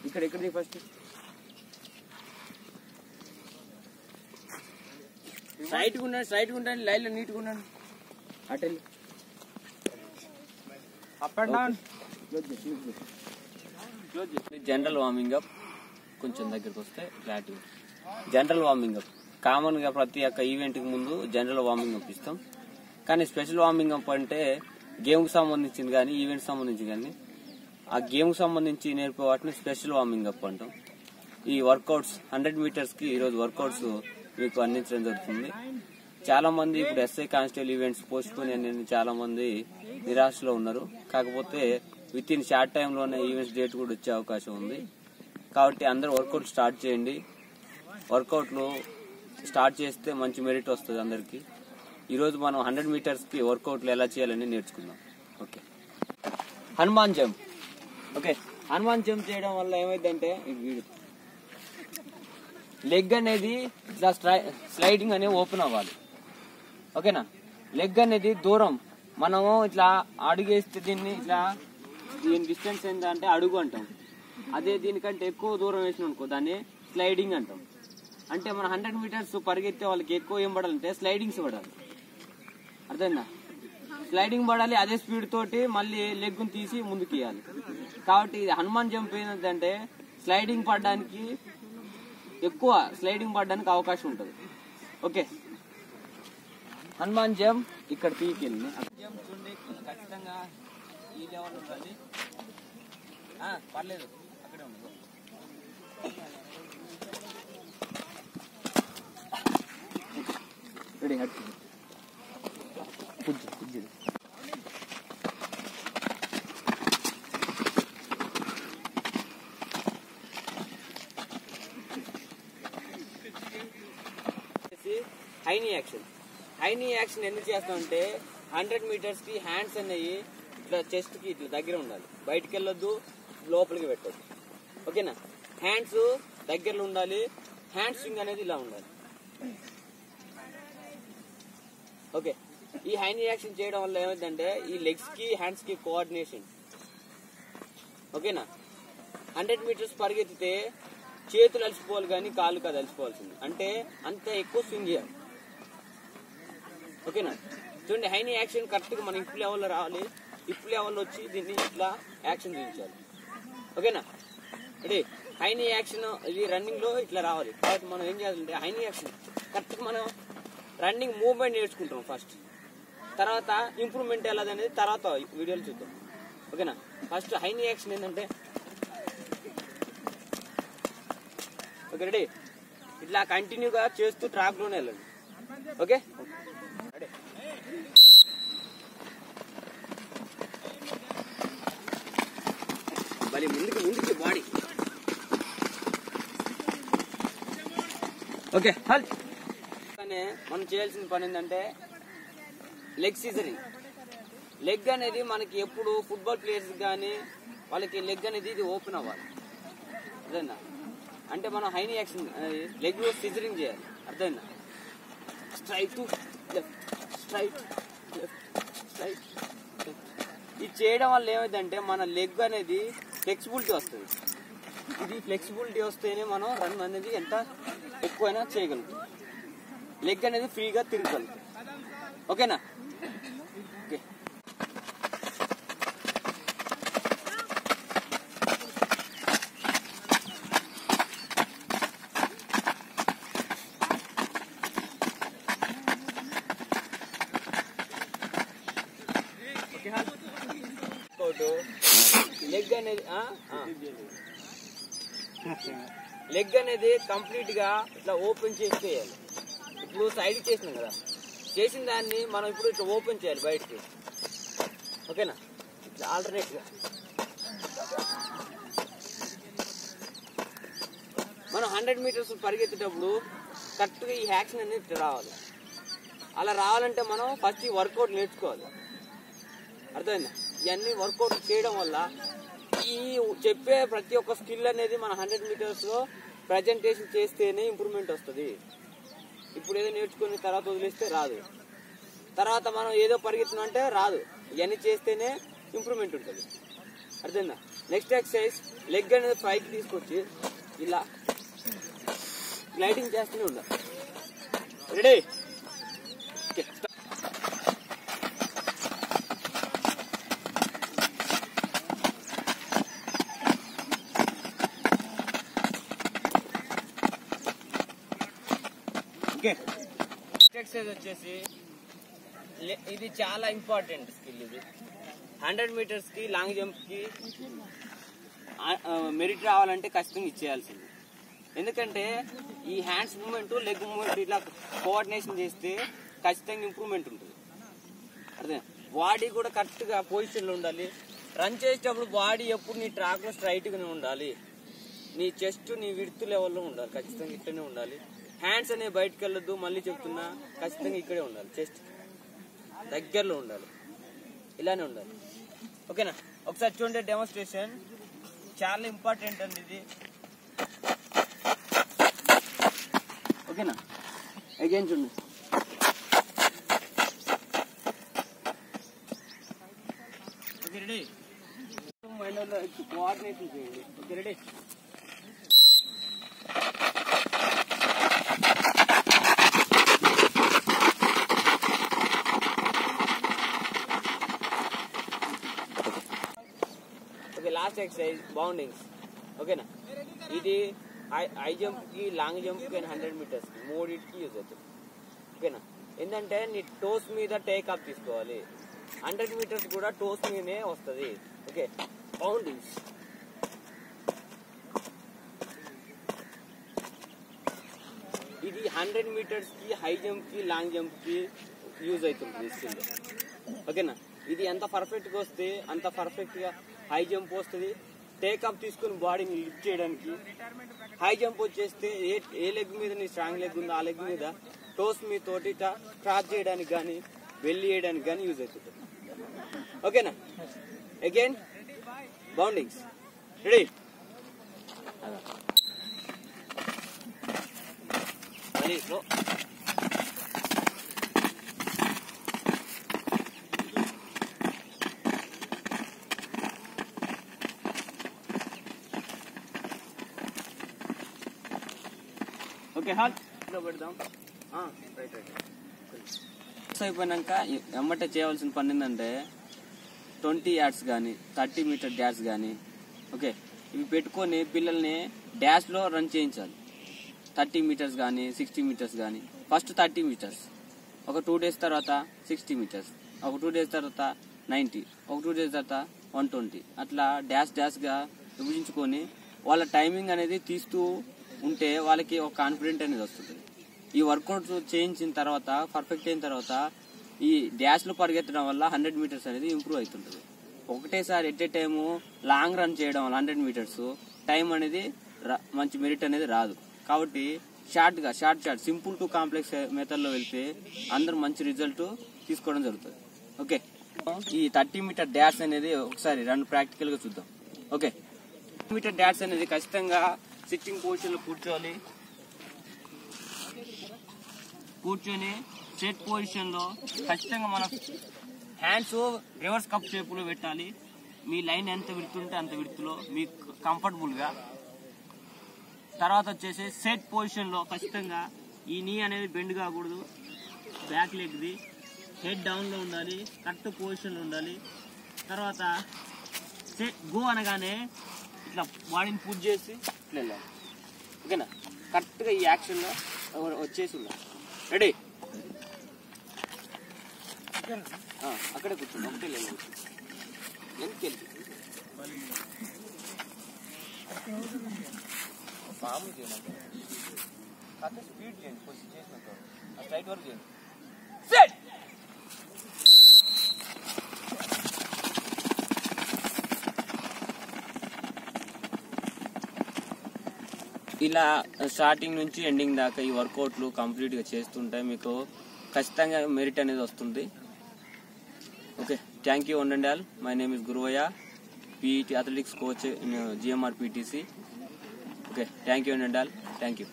ఇక్కడ ఎక్కడిది ఫస్ట్ స్ట్రైట్గా ఉండండి లైన్లో నీట్గా ఉండండి అటు up and down general warming up కొంచెం దగ్గరికి వస్తే flat general warming up common గా ప్రతి ఒక్క ఈవెంట్ కి ముందు జనరల్ వార్మింగ్ అప్ ఇస్తాం కానీ స్పెషల్ వార్మింగ్ అప్ అంటే గేమ్ కి సంబంధించింది కానీ ఈవెంట్ సంబంధించి కానీ ఆ గేమ్ కి సంబంధించి నేర్పే వాటిని స్పెషల్ వార్మింగ్ అప్ అంటాం. ఈ వర్కౌట్స్ 100 మీటర్స్ కి ఈరోజు వర్కౌట్స్ మీకు అందించడం జరుగుతుంది. చాలా మంది ఇప్పుడు SI constable events post phone అని చాలా మంది నిరాశలో ఉన్నారు. కాకపోతే విత్ ఇన్ షార్ట్ టైమ్ లోనే ఈవెంట్స్ డేట్ కూడా వచ్చే అవకాశం ఉంది. కాబట్టి అందరూ వర్కౌట్ స్టార్ట్ చేయండి. వర్కౌట్లు స్టార్ట్ చేస్తే మంచి మెరిట్ వస్తుంది అందరికి. ఈరోజు మనం 100 మీటర్స్ కి వర్కౌట్లు ఎలా చేయాలని నేర్చుకుందాం. Okay, Hanuman jump. Okay, Hanuman jump చేయడం వల్ల ఏమైందంటే లెగ్ అనేది ఇట్లా స్లైడింగ్ అనేది ఓపెన్ అవ్వాలి. ఓకేనా, లెగ్ అనేది దూరం మనము ఇట్లా అడుగేస్తే దీన్ని ఇట్లా దీని డిస్టెన్స్ ఏంటంటే అడుగు అంటాం. అదే దీనికంటే ఎక్కువ దూరం వేసిన అనుకో దాన్ని స్లైడింగ్ అంటాం. అంటే మన 100 మీటర్స్ పరిగెత్తే వాళ్ళకి ఎక్కువ ఏం పడాలంటే స్లైడింగ్స్ పడాలి. అర్థమైందా? స్లైడింగ్ పడాలి, అదే స్పీడ్ తోటి మళ్ళీ లెగ్ తీసి ముందుకు ఇవ్వాలి. కాబట్టి హనుమాన్ జంప్ ఏంటంటే స్లైడింగ్ పడడానికి ఎక్కువ అవకాశం ఉంటుంది. ఓకే, హనుమాన్ జంప్ ఇక్కడ పీకెళ్ళి జంప్ చూడండి ఖచ్చితంగా ఈ లెవెల్ ఉండాలి. పర్లేదు అక్కడే ఉండదు. రెడీ హట్ పుజ్జు హైనీ యాక్షన్ ఎందుకు చేస్తామంటే 100 మీటర్స్ కి హ్యాండ్స్ అనేవి ఇట్లా చెస్ట్ కి ఇట్లా దగ్గర ఉండాలి. బయటకు వెళ్ళొద్దు, లోపలికి పెట్టొద్దు. ఓకేనా, హ్యాండ్స్ దగ్గరలో ఉండాలి. హ్యాండ్ స్వింగ్ అనేది ఇలా ఉండాలి. ఓకే, ఈ హైనీ యాక్షన్ చేయడం వల్ల ఏమైందంటే ఈ లెగ్స్ కి హ్యాండ్స్ కి కోఆర్డినేషన్. ఓకేనా, 100 మీటర్స్ పరిగెత్తితే చేతులు అలసిపోవాలి కానీ కాళ్ళు కాదు అలసిపోవాల్సింది. అంటే అంత ఎక్కువ స్వింగ్ చేయాలి. ఓకేనా, చూడండి హైనీ యాక్షన్ కరెక్ట్ గా మనం ఇప్పుడు లెవెల్లో రావాలి. ఇప్పుడు లెవెల్లో వచ్చి దీన్ని ఇట్లా యాక్షన్ చూపించాలి. ఓకేనా, రెడీ. హైనీ యాక్షన్ ఇది రన్నింగ్ లో ఇట్లా రావాలి. కాబట్టి మనం ఏం చేయాలంటే హైనీ యాక్షన్ కరెక్ట్ గా మనం రన్నింగ్ మూవ్మెంట్ నేర్చుకుంటాం ఫస్ట్. తర్వాత ఇంప్రూవ్మెంట్ ఎలాది అనేది తర్వాత వీడియోలు చూద్దాం. ఓకేనా, ఫస్ట్ హైనీ యాక్షన్ ఏంటంటే ఓకే రెడీ ఇట్లా కంటిన్యూగా చేస్తూ ట్రాక్ లోనే వెళ్ళండి. Okay ready. మళ్ళీ ముందుకి బాడీ. Okay, halt. కానీ మనం చేయాల్సిన పని ఏంటంటే లెగ్ సీజరింగ్. లెగ్ అనేది మనకి ఎప్పుడు ఫుట్బాల్ ప్లేయర్స్ కానీ వాళ్ళకి లెగ్ అనేది ఇది ఓపెన్ అవ్వాలి. అర్థమైందా? అంటే మనం హైనీ యాక్షన్ లెగ్ సీజరింగ్ చేయాలి. అర్థమైందా? Straight to left, straight left, straight. ఇది చేయడం వల్ల ఏమైందంటే మన లెగ్ అనేది ఫ్లెక్సిబిలిటీ వస్తుంది. ఇది ఫ్లెక్సిబిలిటీ వస్తేనే మనం రన్ అనేది ఎంత ఎక్కువైనా చేయగలుగుతాం. లెగ్ అనేది ఫ్రీగా తిరగలుగుతాం. ఓకేనా? ఓకే, లెగ్ అనేది కంప్లీట్ గా ఇట్లా ఓపెన్ చేసేయాలి. ఇప్పుడు సైడ్ చేసినాం కదా, చేసిన దాన్ని మనం ఇప్పుడు ఇట్లా ఓపెన్ చేయాలి బయటకి. ఓకేనా, ఇట్లా ఆల్టర్నేట్ గా మనం 100 మీటర్స్ పరిగెత్తేటప్పుడు కరెక్ట్ గా ఈ యాక్షన్ అనేది ఇట్లా రావాలి. అలా రావాలంటే మనం ఫస్ట్ ఈ వర్కౌట్ నేర్చుకోవాలి. అర్థమైందా? ఇవన్నీ వర్కౌట్ చేయడం వల్ల ఈ చెప్పే ప్రతి ఒక్క స్కిల్ అనేది మన 100 మీటర్స్ లో ప్రజెంటేషన్ చేస్తేనే ఇంప్రూవ్మెంట్ వస్తుంది. ఇప్పుడు ఏదో నేర్చుకుని తర్వాత వదిలేస్తే రాదు. తర్వాత మనం ఏదో పరిగెత్తున్నా అంటే రాదు. ఇవన్నీ చేస్తేనే ఇంప్రూవ్మెంట్ ఉంటుంది. అర్థందా? నెక్స్ట్ ఎక్సర్సైజ్ లెగ్ అనేది పైకి తీసుకొచ్చి ఇలా గ్లైడింగ్ చేస్తూనే ఉండాలి. రెడీ? ఓకే. ఎక్సర్సైజ్ వచ్చేసి ఇది చాలా ఇంపార్టెంట్ స్కిల్. ఇది 100 మీటర్స్ కి లాంగ్ జంప్ కి మెరిట్ రావాలంటే ఖచ్చితంగా ఇచ్చేయాల్సింది. ఎందుకంటే ఈ హ్యాండ్స్ మూవ్మెంట్ లెగ్ మూవ్మెంట్ ఇట్లా కోఆర్డినేషన్ చేస్తే ఖచ్చితంగా ఇంప్రూవ్మెంట్ ఉంటుంది. అదే బాడీ కూడా కరెక్ట్ గా పొజిషన్ లో ఉండాలి. రన్ చేసేటప్పుడు బాడీ ఎప్పుడు నీ ట్రాక్ లో స్ట్రైట్ గానే ఉండాలి. నీ చెస్ట్ నీ విడ్త్ లెవెల్లో ఉండాలి. ఖచ్చితంగా ఇట్లనే ఉండాలి. హ్యాండ్స్ అనేవి బయటకు వెళ్ళొద్దు. మళ్ళీ చెప్తున్నా, ఖచ్చితంగా ఇక్కడే ఉండాలి. చెస్ట్ దగ్గరలో ఉండాలి. ఇలానే ఉండాలి. ఓకేనా? ఒకసారి చూడండి డెమోన్స్ట్రేషన్. చాలా ఇంపార్టెంట్ అండి ఇది. ఓకేనా? అగైన్ చూడండి. Okay ready? కోఆర్డినేషన్ చేయండి. Okay ready? Okay, last exercise boundings. ఓకేనా? ఇది హై జంప్ కి లాంగ్ జంప్ కి 100 మీటర్స్ కి మూడింటికి యూజ్ అవుతుంది. ఓకేనా? ఏంటంటే నీ టోస్ మీద టేక్ ఆఫ్ తీసుకోవాలి. 100 మీటర్స్ కూడా టోస్ మీదనే వస్తుంది. ఓకే, బౌండింగ్స్. ఇది 100 మీటర్స్ కి హై జంప్ కి లాంగ్ జంప్ కి యూజ్ అవుతుంది స్కిల్. ఓకేనా? ఇది ఎంత పర్ఫెక్ట్ గా వస్తే అంత పర్ఫెక్ట్ గా హై జంప్ వస్తుంది. టేకప్ తీసుకుని బాడీని లిఫ్ట్ చేయడానికి. హై జంప్ వచ్చేస్తే ఏ లెగ్ మీద నీ స్ట్రాంగ్ లెగ్ ఉందో ఆ లెగ్ మీద టోస్ మీ తోటి క్రాస్ చేయడానికి కానీ వెళ్ళి చేయడానికి కానీ యూజ్ అవుతుంది. ఓకేనా? Again boundings. Ready? Slow. Okay, హాల్ పెడదాం. Right right. అయిపోయినాక ఎమ్మటే చేయవలసిన పని ఏంటంటే 20 యార్డ్స్ కానీ 30 మీటర్ డాష్ కానీ ఓకే ఇవి పెట్టుకొని పిల్లల్ని డాష్లో రన్ చేయించాలి. 30 మీటర్స్ కానీ 60 మీటర్స్ కానీ. ఫస్ట్ 30 మీటర్స్, ఒక 2 days తర్వాత 60 మీటర్స్, ఒక 2 days తర్వాత 90, ఒక 2 days తర్వాత 120. అట్లా డాష్గా విభజించుకొని వాళ్ళ టైమింగ్ అనేది తీస్తూ ఉంటే వాళ్ళకి ఒక కాన్ఫిడెంట్ అనేది వస్తుంది. ఈ వర్కౌట్స్ చేయించిన తర్వాత పర్ఫెక్ట్ అయిన తర్వాత ఈ డాష్లో పరిగెత్తడం వల్ల 100 మీటర్స్ అనేది ఇంప్రూవ్ అవుతుంటుంది. ఒకటేసారి at a time long run చేయడం వల్ల 100 మీటర్స్ టైం అనేది మంచి మెరిట్ అనేది రాదు. కాబట్టి షార్ట్ సింపుల్ టు కాంప్లెక్స్ మెథడ్లో వెళ్తే అందరూ మంచి రిజల్ట్ తీసుకోవడం జరుగుతుంది. ఓకే, ఈ 30 మీటర్ డాష్ అనేది ఒకసారి రన్ ప్రాక్టికల్ గా చూద్దాం. ఓకే, 30 మీటర్ డాష్ అనేది ఖచ్చితంగా సిట్టింగ్ పొజిషన్ లో కూర్చొని సెట్ పొజిషన్ లో ఖచ్చితంగా మన హ్యాండ్స్ రివర్స్ కప్ షేప్ లో పెట్టాలి. మీ లైన్ ఎంత విడుతుంటే అంత విడుతులో మీకు కంఫర్టబుల్ గా. తర్వాత వచ్చేసి సెట్ పొజిషన్ లో ఖచ్చితంగా ఈ నీ అనేది బెండ్ కాకూడదు. బ్యాక్ లెగ్ది హెడ్ డౌన్ లో ఉండాలి. కరెక్ట్ పొజిషన్ లో ఉండాలి. తర్వాత గో అనగానే ఇట్లా బాడీని పుష్ చేసి ఇట్లా వెళ్ళాలి. ఓకేనా? కరెక్ట్ గా ఈ యాక్షన్ లో వచ్చేసి ఉండాలి. రెడీ? అక్కడే కూర్చోండి. ఒకటే లేదు ఎందుకెళ్ళి మామూలు చేయండి. కాకపోతే స్పీడ్ చేయండి. కొంచెం చేసినట్టు స్ట్రైట్ వర్క్ చేయండి. సెట్. ఇలా స్టార్టింగ్ నుంచి ఎండింగ్ దాకా ఈ వర్కౌట్లు కంప్లీట్గా చేస్తుంటే మీకు ఖచ్చితంగా మెరిట్ అనేది వస్తుంది. Okay, thank you one and all. My name is Guruvaiah, PET athletics coach in GMR PTC. Okay, thank you and all. Thank you.